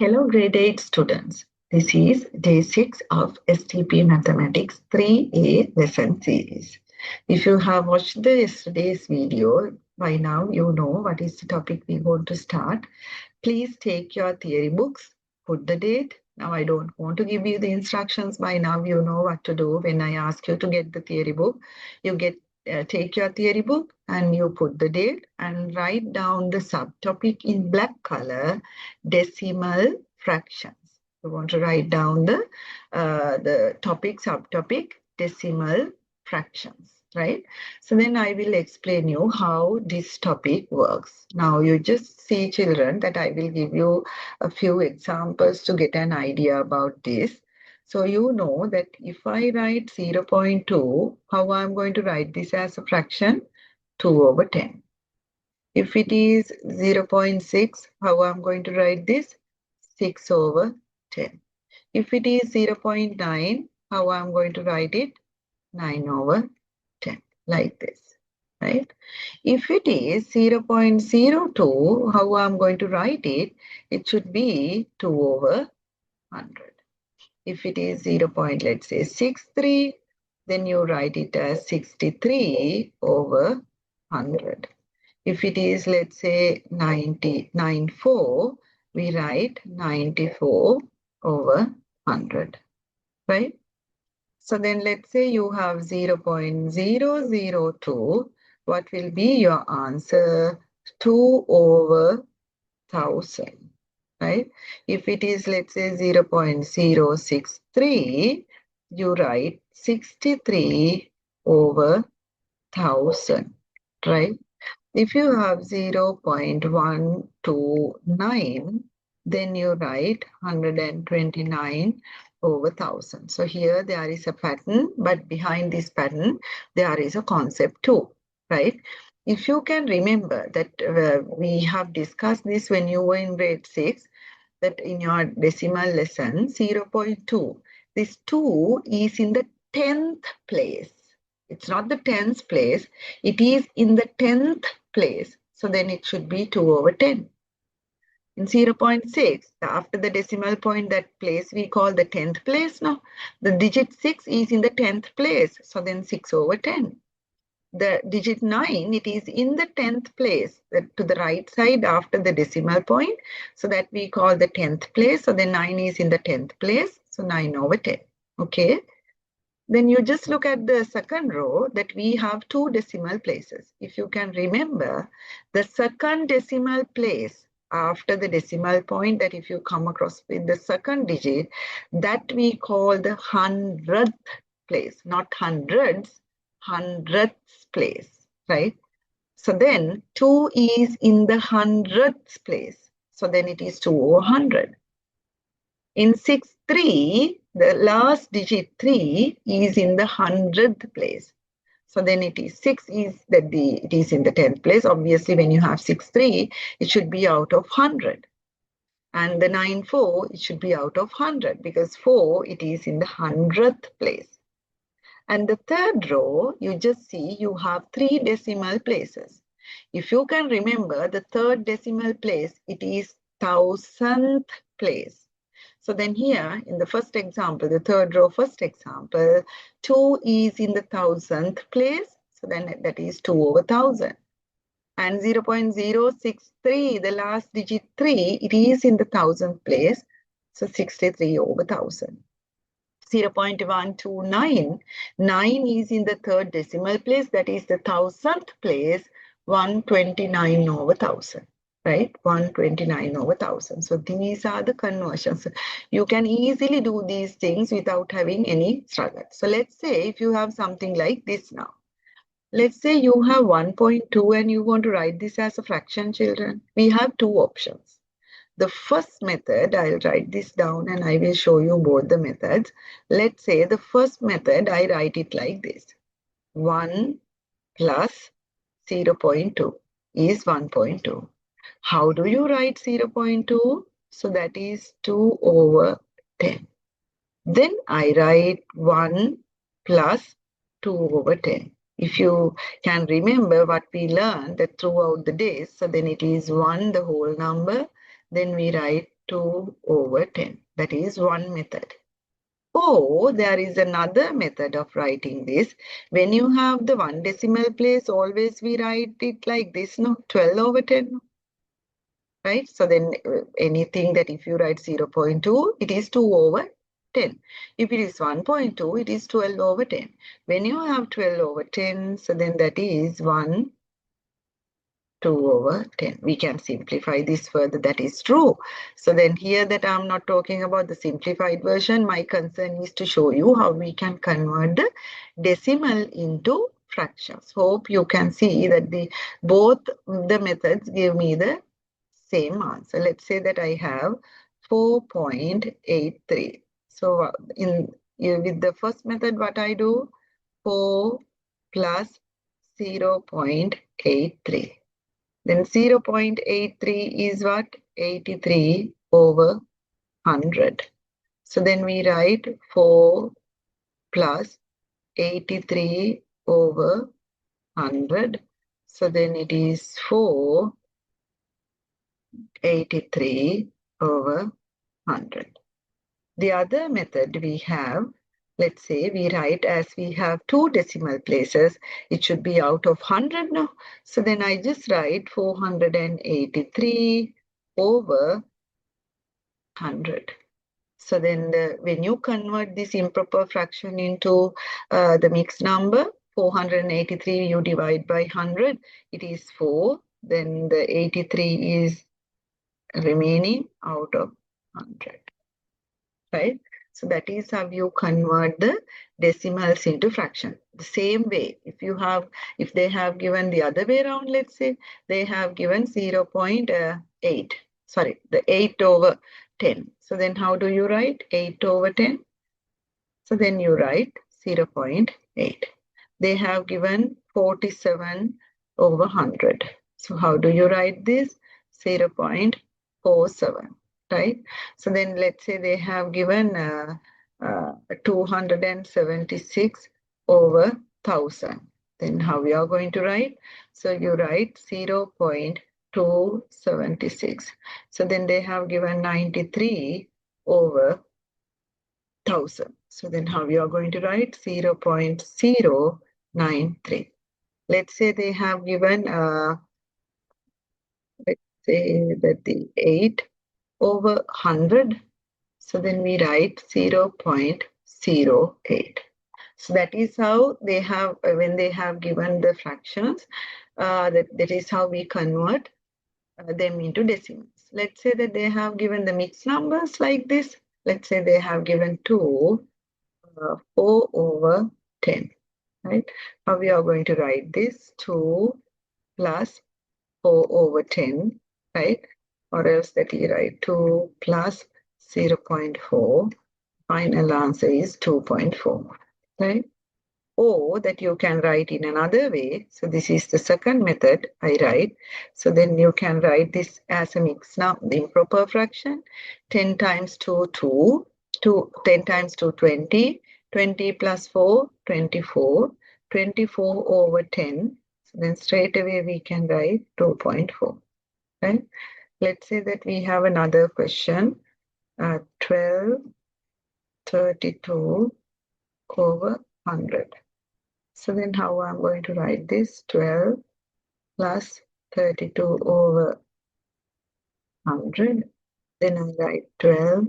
Hello, grade 8 students. This is day 6 of STP Mathematics 3A lesson series. If you have watched the yesterday's video, by now you know what is the topic we're going to start. Please take your theory books, put the date. Now I don't want to give you the instructions. By now you know what to do. When I ask you to get the theory book, you take your theory book and you put the date and write down the subtopic in black color, decimal fractions. You want to write down the topic, subtopic, decimal fractions, right? So then I will explain you how this topic works. Now you just see, children, that I will give you a few examples to get an idea about this. So you know that if I write 0.2, how I'm going to write this as a fraction? 2 over 10. If it is 0.6, how I'm going to write this? 6 over 10. If it is 0.9, how I'm going to write it? 9 over 10, like this, right? If it is 0.02, how I'm going to write it? It should be 2 over 100. If it is 0. Let's say 63, then you write it as 63 over 100. If it is, let's say 94, we write 94 over 100, right? So then let's say you have 0.002. What will be your answer? 2 over 1000, right? If it is, let's say 0.063, you write 63 over 1000, right? If you have 0.129, then you write 129 over 1000. So here there is a pattern, but behind this pattern, there is a concept too, right? If you can remember that we have discussed this when you were in grade 6, that in your decimal lesson, 0.2, this 2 is in the 10th place. It's not the 10th place, it is in the 10th place. So then it should be 2 over 10. In 0.6, after the decimal point, that place we call the 10th place now. The digit 6 is in the 10th place. So then 6 over 10. The digit 9, it is in the 10th place, to the right side after the decimal point. So that we call the 10th place. So the 9 is in the 10th place. So 9 over 10. Okay. Then you just look at the second row that we have 2 decimal places. If you can remember, the second decimal place after the decimal point, that if you come across with the second digit, that we call the 100th place, not hundreds, 100th place, right? So then 2 is in the 100th place. So then it is 2 over 100. In 6-3, the last digit 3 is in the 100th place. So then it is 6 is that it is in the 10th place. Obviously, when you have 6-3, it should be out of 100. And the 9-4, it should be out of 100 because 4, it is in the 100th place. And the third row, you just see you have 3 decimal places. If you can remember the third decimal place, it is 1000th place. So then here in the first example, the third row first example, 2 is in the 1000th place. So then that is 2 over 1000. And 0.063, the last digit 3, it is in the 1000th place. So 63 over 1000. 0.129, 9 is in the third decimal place, that is the 1000th place, 129 over 1000, right? 129 over 1000. So these are the conversions. You can easily do these things without having any struggle. So let's say if you have something like this now. Let's say you have 1.2 and you want to write this as a fraction, children. We have 2 options. The first method, I'll write this down and I will show you both the methods. Let's say the first method, I write it like this. 1 plus 0.2 is 1.2. How do you write 0.2? So that is 2 over 10. Then I write 1 plus 2 over 10. If you can remember what we learned that throughout the days, so then it is 1, the whole number. Then we write 2 over 10. That is one method. Or there is another method of writing this. When you have the one decimal place, always we write it like this, no? 12 over 10, right? So then anything that if you write 0.2, it is 2 over 10. If it is 1.2, it is 12 over 10. When you have 12 over 10, so then that is 1, 2 over 10. We can simplify this further. That is true. So then here that I'm not talking about the simplified version. My concern is to show you how we can convert the decimal into fractions. Hope you can see that both the methods give me the same answer. Let's say that I have 4.83. So with the first method, what I do? 4 plus 0.83. Then 0.83 is what? 83 over 100. So then we write 4 plus 83 over 100. So then it is 483 over 100. The other method we have, let's say we write as we have two decimal places, it should be out of 100 now. So then I just write 483 over 100. So then when you convert this improper fraction into the mixed number, 483 you divide by 100, it is 4. Then the 83 is remaining out of 100. Right? So that is how you convert the decimals into fraction. The same way, if they have given the other way around, let's say they have given 0.8, sorry, the 8 over 10. So then how do you write 8 over 10? So then you write 0.8. They have given 47 over 100. So how do you write this? 0.47. Right? So then let's say they have given 276 over 1000. Then how we are going to write? So you write 0.276. So then they have given 93 over 1000. So then how we are going to write? 0.093. Let's say they have given, let's say that the 8 over 100. So then we write 0.08. So that is how they have, when they have given the fractions, that is how we convert them into decimals. Let's say that they have given the mixed numbers like this. Let's say they have given 4 over 10. Right? How we are going to write this? 2 plus 4 over 10, right? Or else that you write 2 plus 0.4. Final answer is 2.4, right? Or that you can write in another way. So this is the second method I write. So then you can write this as a mixed number, improper fraction. 10 times 2, 2. 10 times 2, 20. 20 plus 4, 24. 24 over 10. So then straight away we can write 2.4. Right? Let's say that we have another question. 12, 32 over 100. So then how I'm going to write this? 12 plus 32 over 100. Then I write 12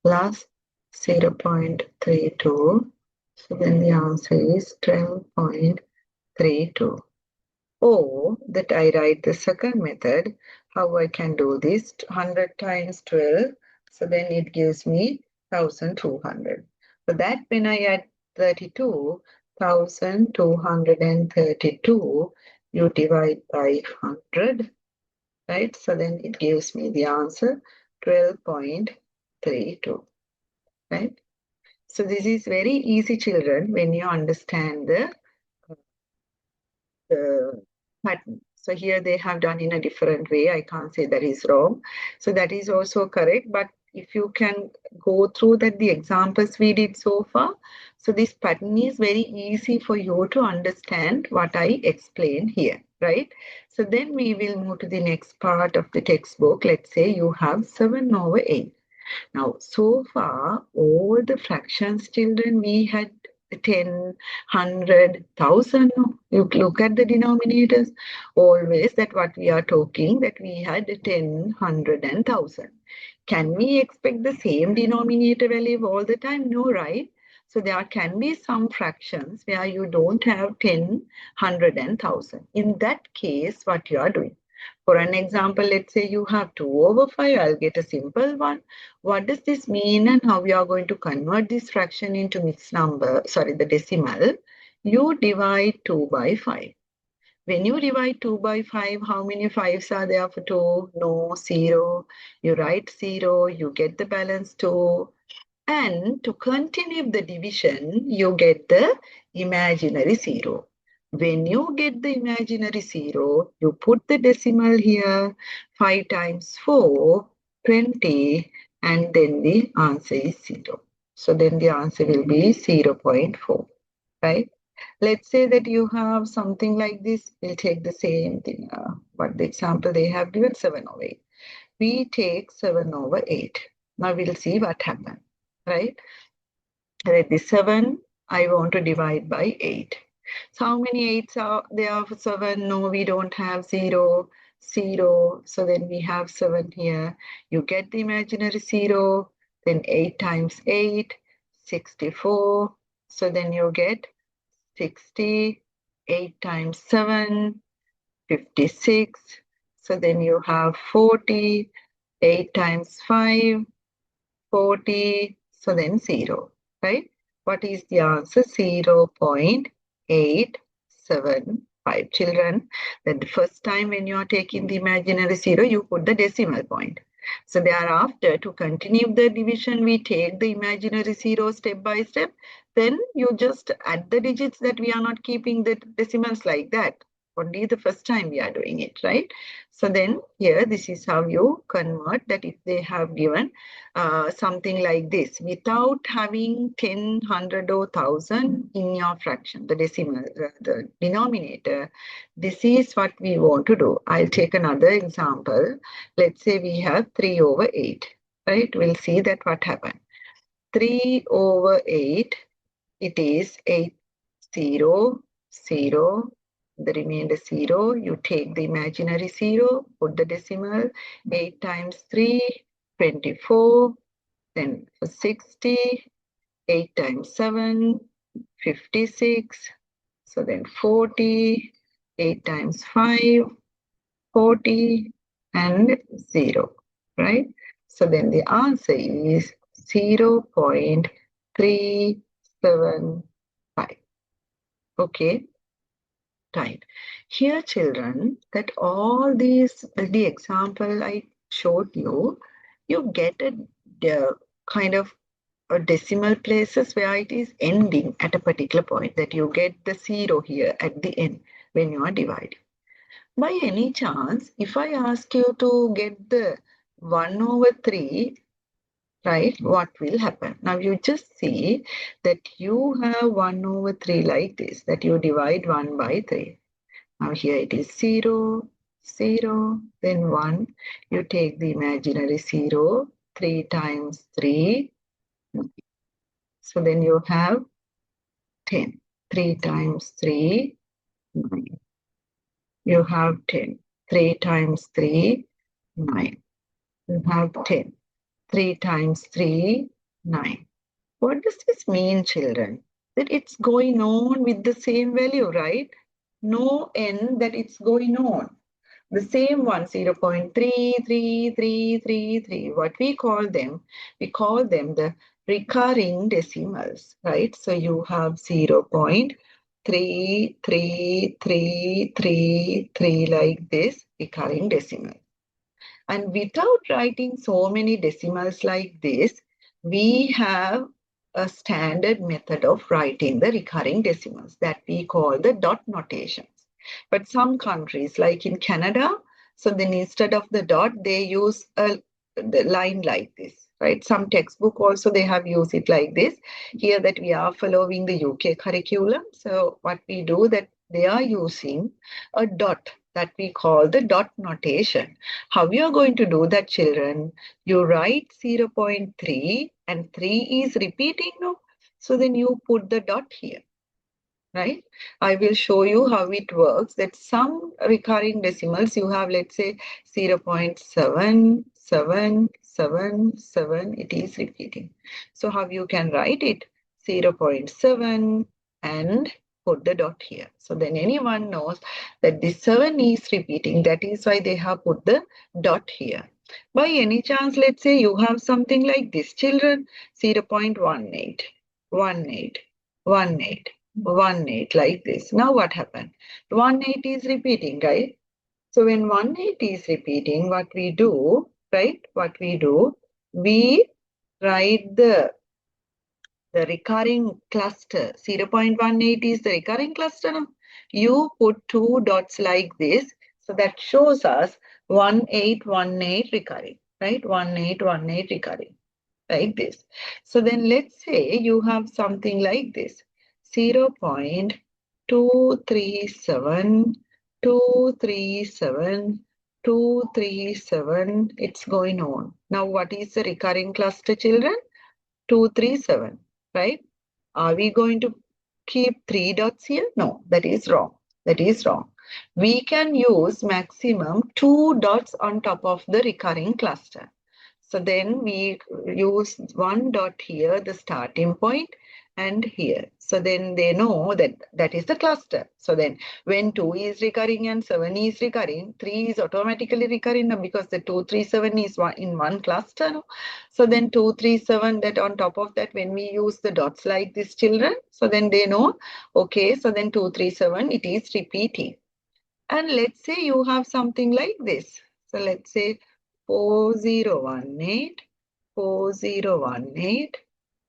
plus 0.32. So then the answer is 12.32. Or that I write the second method, how I can do this, 100 times 12, so then it gives me 1200. So that when I add 32, 1232, you divide by 100, right? So then it gives me the answer 12.32, right? So this is very easy, children, when you understand the pattern. So here they have done in a different way. I can't say that is wrong. So that is also correct. But if you can go through that, the examples we did so far, So this pattern is very easy for you to understand what I explain here, right? So then we will move to the next part of the textbook. Let's say you have 7 over 8. Now, so far, all the fractions, children, we had 10, 100, 1000. You look at the denominators. Always that what we are talking, that we had 10, 100 and 1000. Can we expect the same denominator value all the time? No, right? So there can be some fractions where you don't have 10, 100 and 1000. In that case, what you are doing? For an example, let's say you have 2 over 5. I'll get a simple one. What does this mean and how we are going to convert this fraction into mixed number, sorry, the decimal? You divide 2 by 5. When you divide 2 by 5, how many 5s are there for 2? No, 0. You write 0, you get the balance 2. And to continue the division, you get the imaginary 0. When you get the imaginary 0, you put the decimal here, 5 times 4, 20, and then the answer is 0. So then the answer will be 0.4, right? Let's say that you have something like this. We'll take the same thing. What the example they have given, 7 over 8. We take 7 over 8. Now we'll see what happens, right? Let this 7, I want to divide by 8. So how many 8s are there for 7? No, we don't have 0, 0. So then we have 7 here. You get the imaginary 0. Then 8 times 8, 64. So then you get 60. 8 times 7, 56. So then you have 40. 8 times 5, 40. So then 0, right? What is the answer? 0.875. Children, then the first time when you are taking the imaginary 0, you put the decimal point. So thereafter, to continue the division, we take the imaginary 0 step by step. Then you just add the digits that we are not keeping the decimals like that. Only the first time we are doing it, right? So then here, this is how you convert that if they have given something like this without having 10, 100 or 1000 in your fraction, the decimal, the denominator. This is what we want to do. I'll take another example. Let's say we have 3 over 8, right? We'll see that what happened. 3 over 8, it is 8, 0, 0. The remainder 0, you take the imaginary 0, put the decimal, 8 times 3, 24, then for 60, 8 times 7, 56, so then 40, 8 times 5, 40, and 0, right? So then the answer is 0.375. Okay. Right. Here, children, that all these, the example I showed you, you get a kind of a decimal places where it is ending at a particular point, that you get the 0 here at the end when you are dividing. By any chance, if I ask you to get the 1 over 3, right, what will happen? Now you just see that you have 1 over 3 like this, that you divide 1 by 3. Now here it is 0, 0, then 1. You take the imaginary 0, 3 times 3. So then you have 10. 3 times 3, 9. You have 10. 3 times 3, 9. You have 10. 3 times 3, 9. What does this mean, children? That it's going on with the same value, right? No end that it's going on. The same one, 0.33333. What we call them the recurring decimals, right? So you have 0.33333 like this recurring decimal. And without writing so many decimals like this, we have a standard method of writing the recurring decimals that we call the dot notations. But some countries, like in Canada, so then instead of the dot, they use the line like this, right? Some textbook also they have used it like this. Here that we are following the UK curriculum. So what we do that they are using a dot that we call the dot notation. How you are going to do that, children? You write 0.3 and 3 is repeating, no? So then you put the dot here, right? I will show you how it works. That some recurring decimals you have, let's say 0.7777, it is repeating. So how you can write it? 0.7 and put the dot here. So then anyone knows that this 7 is repeating. That is why they have put the dot here. By any chance, let's say you have something like this, children, 0.18, 18, 18. 18 like this. Now what happened? 18 is repeating, right? So when 18 is repeating, what we do, right? What we do, we write the recurring cluster. 0.18 is the recurring cluster. No? You put two dots like this. So that shows us 1818 recurring, right? 1818 recurring, like this. So then let's say you have something like this. 0.237, 237, 237. It's going on. Now what is the recurring cluster, children? 237, right? Are we going to keep three dots here? No, that is wrong. That is wrong. We can use maximum two dots on top of the recurring cluster. So then we use one dot here, the starting point, and here. So then they know that that is the cluster. So then when 2 is recurring and 7 is recurring, 3 is automatically recurring because the 237 is in one cluster. No? So then 237, that on top of that, when we use the dots like this, children, so then they know, okay, so then 237, it is repeating. And let's say you have something like this. So let's say 4018, 4018,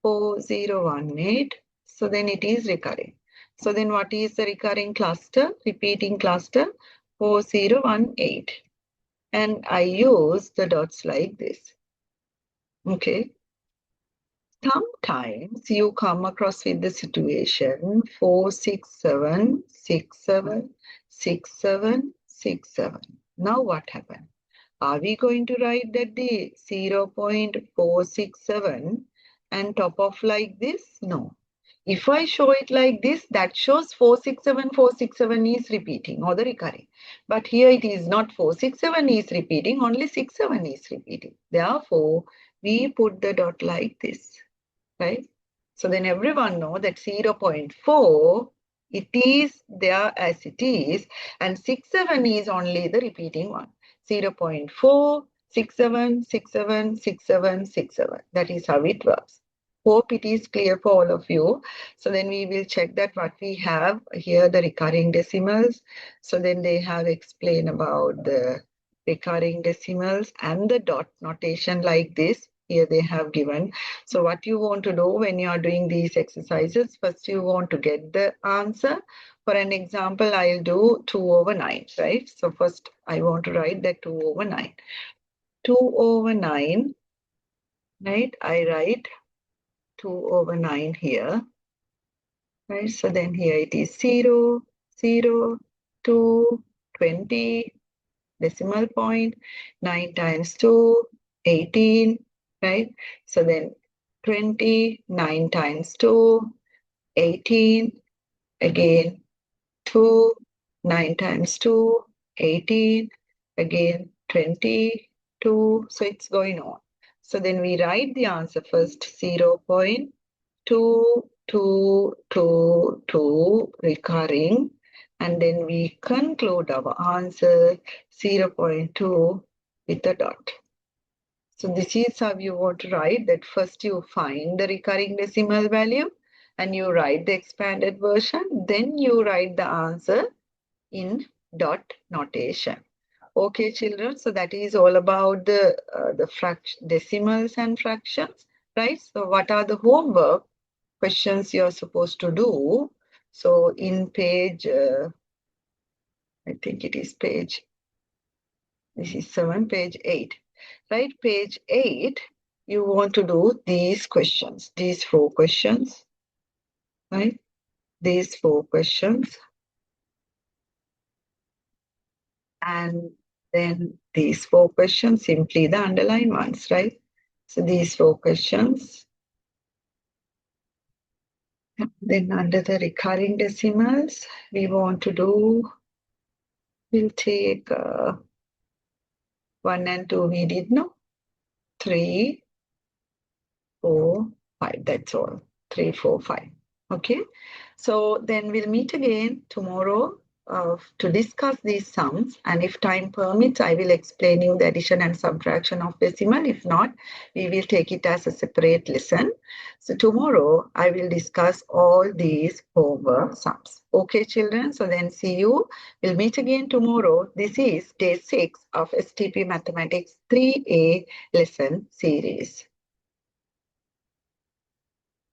4018. So then it is recurring. So then what is the recurring cluster, repeating cluster? 4018. And I use the dots like this. Okay. Sometimes you come across with the situation 467, 67, 67, 67. Now what happened? Are we going to write that the 0.467 and top of like this? No. If I show it like this, that shows 467, 467 is repeating or the recurring. But here it is not 467 is repeating, only 67 is repeating. Therefore, we put the dot like this, right? So then everyone know that 0.4, it is there as it is, and 67 is only the repeating one. 0.4, 67, 67, 67, 67. That is how it works. Hope it is clear for all of you. So then we will check that what we have here, the recurring decimals. So then they have explained about the recurring decimals and the dot notation like this. Here they have given. So what you want to do when you are doing these exercises, first you want to get the answer. For an example, I'll do 2 over 9, right? So first I want to write that 2 over 9. 2 over 9, right? I write 2 over 9 here, right? So then here it is 0, 0, 2, 20, decimal point, 9 times 2, 18, right? So then 20, 9 times 2, 18, again 2, 9 times 2, 18, again 22. So it's going on. So then we write the answer first, 0.2222 recurring, and then we conclude our answer 0.2 with a dot. So this is how you want to write that. First you find the recurring decimal value and you write the expanded version. Then you write the answer in dot notation. Okay, children. So that is all about the decimals and fractions, right? So what are the homework questions you are supposed to do? So in page, I think it is page, this is 7, page 8, right? Page 8. you want to do these questions, these 4 questions, right? These 4 questions, and then these 4 questions, simply the underlined ones, right? So these 4 questions. Then under the recurring decimals, we want to do, we'll take 1 and 2 we did, no? 3, 4, 5, that's all. 3, 4, 5. Okay, so then we'll meet again tomorrow to discuss these sums, and if time permits, I will explain you the addition and subtraction of decimal. If not, we will take it as a separate lesson. So tomorrow I will discuss all these homework sums. Okay, children, so then see you. We'll meet again tomorrow. This is day 6 of STP Mathematics 3A lesson series.